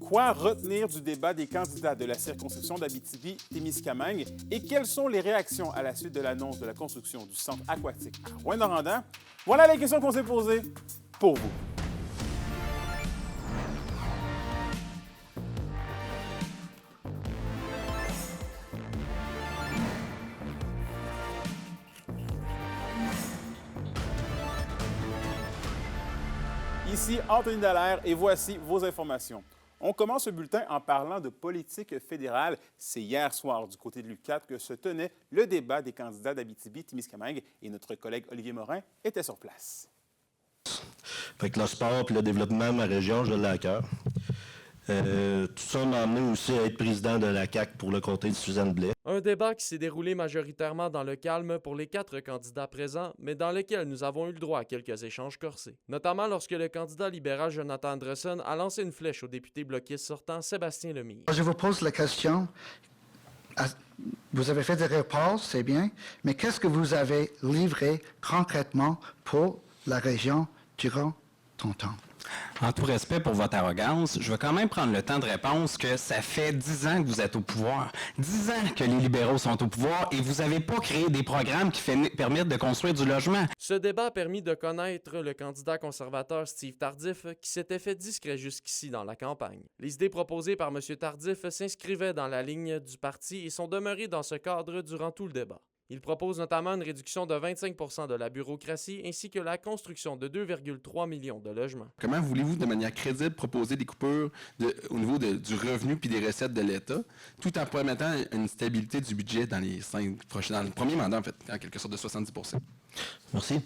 Quoi retenir du débat des candidats de la circonscription d'Abitibi-Témiscamingue et quelles sont les réactions à la suite de l'annonce de la construction du centre aquatique à Rouyn-Noranda? Voilà les questions qu'on s'est posées pour vous. Ici Anthony Dallaire et voici vos informations. On commence ce bulletin en parlant de politique fédérale. C'est hier soir du côté de l'UQAT que se tenait le débat des candidats d'Abitibi-Témiscamingue et notre collègue Olivier Morin était sur place. Fait que le sport et le développement de ma région, je l'ai à cœur. Tout ça m'a amené aussi à être président de la CAQ pour le comté de Suzanne Blais. Un débat qui s'est déroulé majoritairement dans le calme pour les 4 candidats présents, mais dans lequel nous avons eu le droit à quelques échanges corsés. Notamment lorsque le candidat libéral Jonathan Andresen a lancé une flèche au député bloquiste sortant Sébastien Lemire. Je vous pose la question. Vous avez fait des réponses, c'est bien, mais qu'est-ce que vous avez livré concrètement pour la région durant ton temps? En tout respect pour votre arrogance, je vais quand même prendre le temps de répondre que ça fait 10 ans que vous êtes au pouvoir. 10 ans que les libéraux sont au pouvoir et vous n'avez pas créé des programmes qui permettent de construire du logement. Ce débat a permis de connaître le candidat conservateur Steve Tardif qui s'était fait discret jusqu'ici dans la campagne. Les idées proposées par M. Tardif s'inscrivaient dans la ligne du parti et sont demeurées dans ce cadre durant tout le débat. Il propose notamment une réduction de 25 % de la bureaucratie ainsi que la construction de 2,3 millions de logements. Comment voulez-vous, de manière crédible, proposer des coupures au niveau du revenu puis des recettes de l'État, tout en permettant une stabilité du budget dans le premier mandat, en fait, en quelque sorte de 70 %? Merci.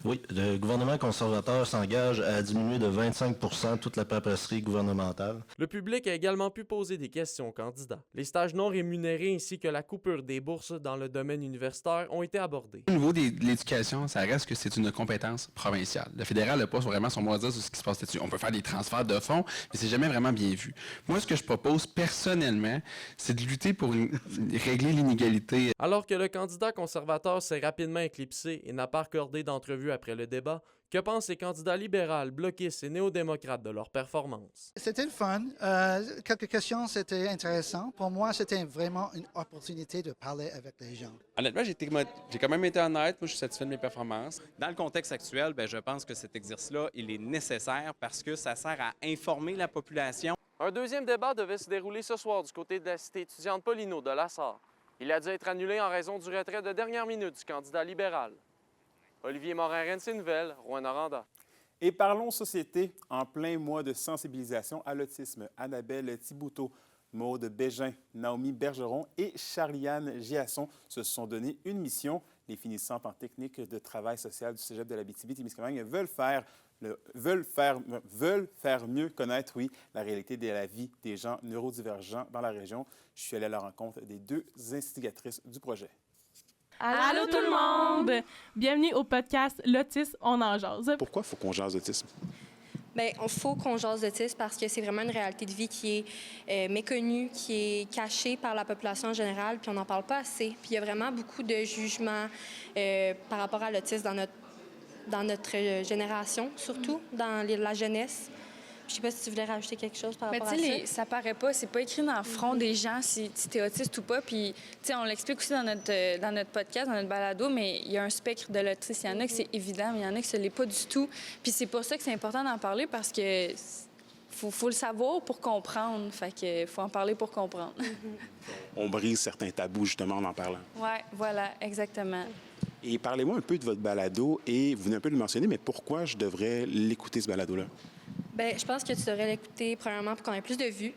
Oui, le gouvernement conservateur s'engage à diminuer de 25 % toute la paperasserie gouvernementale. Le public a également pu poser des questions aux candidats. Les stages non rémunérés ainsi que la coupure des bourses dans le domaine universitaire ont été abordés. Au niveau de l'éducation, ça reste que c'est une compétence provinciale. Le fédéral n'a pas vraiment son mot à dire sur ce qui se passe là-dessus. On peut faire des transferts de fonds, mais c'est jamais vraiment bien vu. Moi, ce que je propose personnellement, c'est de lutter pour régler l'inégalité. Alors que le candidat conservateur s'est rapidement éclipsé et n'a pas accordé d'entrevue après le débat, que pensent les candidats libéraux, bloquistes et néo-démocrates de leur performance? C'était le fun. Quelques questions, c'était intéressant. Pour moi, c'était vraiment une opportunité de parler avec les gens. Honnêtement, j'ai quand même été honnête. Moi, je suis satisfait de mes performances. Dans le contexte actuel, je pense que cet exercice-là, il est nécessaire parce que ça sert à informer la population. Un deuxième débat devait se dérouler ce soir du côté de la cité étudiante Paulino de Lassar. Il a dû être annulé en raison du retrait de dernière minute du candidat libéral. Olivier Morin-Rennes Nouvelle, Rouyn-Noranda. Et parlons société en plein mois de sensibilisation à l'autisme. Annabelle Thibouteau, Maude Bégin, Naomi Bergeron et Charliane Giasson se sont donné une mission. Les finissantes en technique de travail social du cégep de l'Abitibi-Témiscamingue veulent faire mieux connaître, la réalité de la vie des gens neurodivergents dans la région. Je suis allé à la rencontre des 2 instigatrices du projet. Allô tout le monde! Bienvenue au podcast L'autisme, on en jase. Pourquoi il faut qu'on jase d'autisme? Bien, il faut qu'on jase d'autisme parce que c'est vraiment une réalité de vie qui est méconnue, qui est cachée par la population en général, puis on n'en parle pas assez. Puis il y a vraiment beaucoup de jugements par rapport à l'autisme dans notre génération, surtout dans la jeunesse. Je sais pas si tu voulais rajouter quelque chose par rapport à ça. Mais ça paraît pas, c'est pas écrit dans le front des gens si tu es autiste ou pas. Puis, tu sais, on l'explique aussi dans notre podcast, dans notre balado, mais il y a un spectre de l'autisme. Il y en a que c'est évident, mais il y en a que ce l'est pas du tout. Puis c'est pour ça que c'est important d'en parler parce que faut le savoir pour comprendre. Fait que faut en parler pour comprendre. On brise certains tabous, justement, en parlant. Oui, voilà, exactement. Et parlez-moi un peu de votre balado et vous venez un peu de le mentionner, mais pourquoi je devrais l'écouter, ce balado-là? Bien, je pense que tu devrais l'écouter, premièrement, pour qu'on ait plus de vues.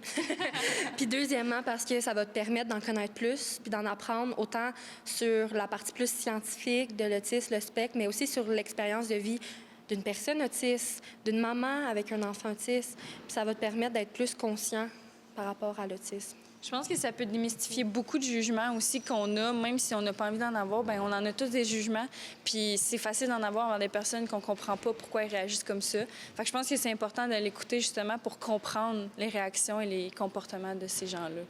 Puis deuxièmement, parce que ça va te permettre d'en connaître plus, puis d'en apprendre autant sur la partie plus scientifique de l'autisme, le spectre, mais aussi sur l'expérience de vie d'une personne autiste, d'une maman avec un enfant autiste. Puis ça va te permettre d'être plus conscient par rapport à l'autisme. Je pense que ça peut démystifier beaucoup de jugements aussi qu'on a, même si on n'a pas envie d'en avoir, bien, on en a tous des jugements. Puis c'est facile d'en avoir envers des personnes qu'on comprend pas pourquoi elles réagissent comme ça. Fait que je pense que c'est important de l'écouter justement pour comprendre les réactions et les comportements de ces gens-là.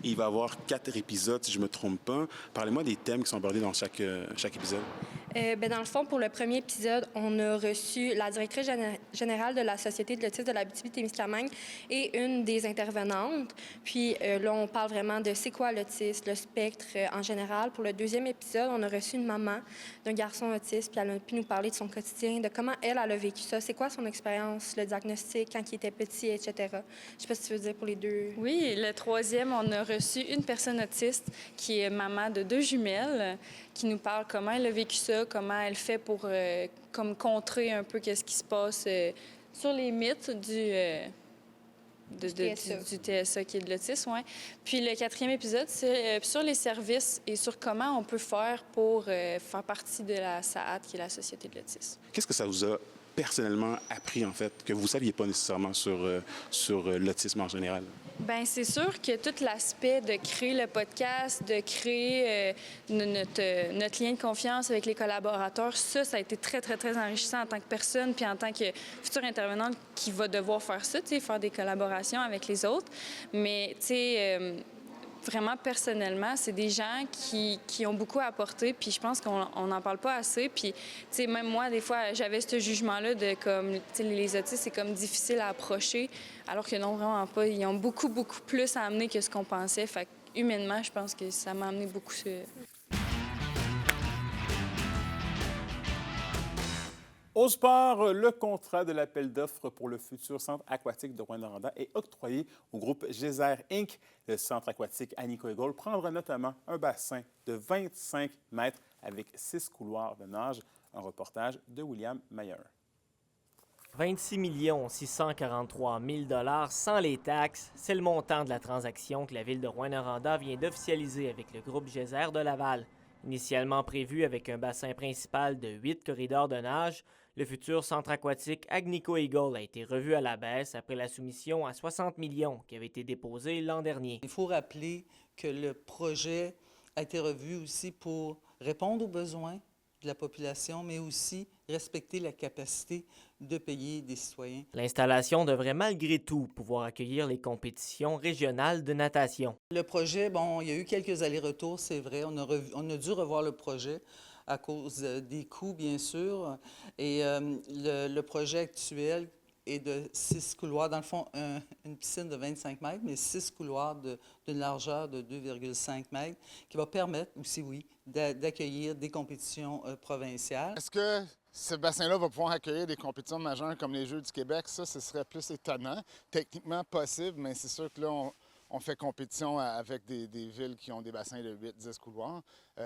Il va y avoir 4 épisodes, si je ne me trompe pas. Parlez-moi des thèmes qui sont abordés dans chaque épisode. Dans le fond, pour le premier épisode, on a reçu la directrice générale de la Société de l'autisme de l'Abitibi-Témiscamingue et une des intervenantes. Puis là, on parle vraiment de c'est quoi l'autisme, le spectre en général. Pour le deuxième épisode, on a reçu une maman d'un garçon autiste, puis elle a pu nous parler de son quotidien, de comment elle a vécu ça, c'est quoi son expérience, le diagnostic quand il était petit, etc. Je ne sais pas si tu veux dire pour les deux. Oui, le troisième, on a reçu une personne autiste qui est maman de 2 jumelles, qui nous parle comment elle a vécu ça, comment elle fait pour comme contrer un peu qu'est-ce qui se passe sur les mythes du TSA qui est de l'autisme. Ouais. Puis le quatrième épisode, c'est sur les services et sur comment on peut faire pour faire partie de la SAAT, qui est la Société de l'autisme. Qu'est-ce que ça vous a personnellement appris, en fait, que vous ne saviez pas nécessairement sur l'autisme en général? Bien, c'est sûr que tout l'aspect de créer le podcast, de créer notre lien de confiance avec les collaborateurs, ça a été très, très, très enrichissant en tant que personne puis en tant que future intervenante qui va devoir faire ça, tu sais, faire des collaborations avec les autres. Mais, tu sais, vraiment, personnellement, c'est des gens qui ont beaucoup apporté, puis je pense qu'on n'en parle pas assez. Puis, tu sais, même moi, des fois, j'avais ce jugement-là de comme, tu sais, les autistes, c'est comme difficile à approcher, alors que non, vraiment pas. Ils ont beaucoup, beaucoup plus à amener que ce qu'on pensait. Fait que, humainement, je pense que ça m'a amené beaucoup. Au sport, le contrat de l'appel d'offres pour le futur centre aquatique de Rouyn-Noranda est octroyé au groupe Geyser Inc. Le centre aquatique Agnico Eagle prendra notamment un bassin de 25 mètres avec 6 couloirs de nage. Un reportage de William Mayer. 26 643 000 $ sans les taxes, c'est le montant de la transaction que la ville de Rouyn-Noranda vient d'officialiser avec le groupe Geyser de Laval. Initialement prévu avec un bassin principal de 8 corridors de nage, le futur centre aquatique Agnico Eagle a été revu à la baisse après la soumission à 60 millions qui avait été déposée l'an dernier. Il faut rappeler que le projet a été revu aussi pour répondre aux besoins de la population, mais aussi respecter la capacité de payer des citoyens. L'installation devrait malgré tout pouvoir accueillir les compétitions régionales de natation. Le projet, bon, il y a eu quelques allers-retours, c'est vrai. On a dû revoir le projet à cause des coûts, bien sûr. Et le projet actuel est de 6 couloirs. Dans le fond, une piscine de 25 mètres, mais 6 couloirs d'une largeur de 2,5 mètres, qui va permettre aussi, oui, d'accueillir des compétitions provinciales. Est-ce que ce bassin-là va pouvoir accueillir des compétitions majeures comme les Jeux du Québec? Ça, ce serait plus étonnant. Techniquement possible, mais c'est sûr que là, on fait compétition avec des villes qui ont des bassins de 8-10 couloirs.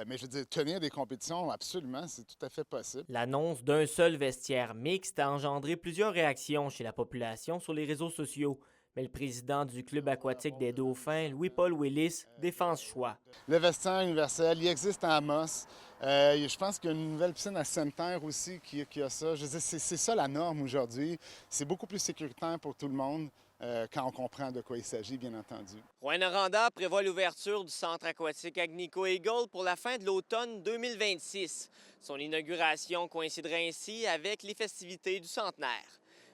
Mais je veux dire, tenir des compétitions, absolument, c'est tout à fait possible. L'annonce d'un seul vestiaire mixte a engendré plusieurs réactions chez la population sur les réseaux sociaux. Mais le président du club aquatique des Dauphins, Louis-Paul Willis, défend ce choix. Le vestiaire universel, il existe à Amos. Je pense qu'il y a une nouvelle piscine à Sainte-Terre aussi qui a ça. Je veux dire, c'est ça la norme aujourd'hui. C'est beaucoup plus sécuritaire pour tout le monde quand on comprend de quoi il s'agit, bien entendu. Rouyn-Noranda prévoit l'ouverture du centre aquatique Agnico Eagle pour la fin de l'automne 2026. Son inauguration coïnciderait ainsi avec les festivités du centenaire.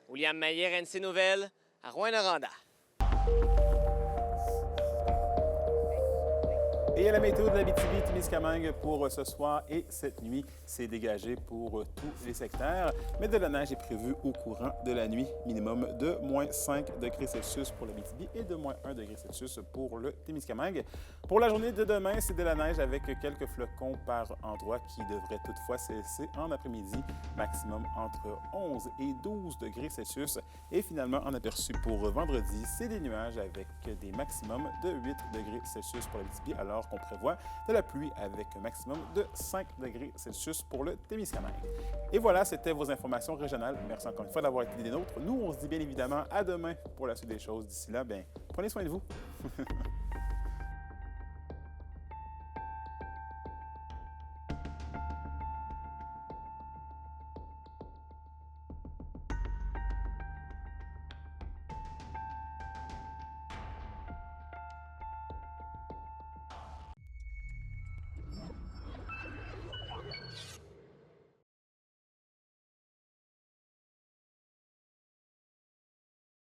William Mayer, NC Nouvelles, à Rouyn-Noranda. Et à la météo de l'Abitibi-Témiscamingue pour ce soir et cette nuit, c'est dégagé pour tous les secteurs. Mais de la neige est prévue au courant de la nuit, minimum de moins 5 degrés Celsius pour l'Abitibi et de moins 1 degré Celsius pour le Témiscamingue. Pour la journée de demain, c'est de la neige avec quelques flocons par endroit qui devraient toutefois cesser en après-midi, maximum entre 11 et 12 degrés Celsius. Et finalement, en aperçu pour vendredi, c'est des nuages avec des maximums de 8 degrés Celsius pour l'Abitibi, alors qu'on prévoit de la pluie avec un maximum de 5 degrés Celsius pour le Témiscamingue. Et voilà, c'était vos informations régionales. Merci encore une fois d'avoir été des nôtres. Nous, on se dit bien évidemment à demain pour la suite des choses. D'ici là, prenez soin de vous.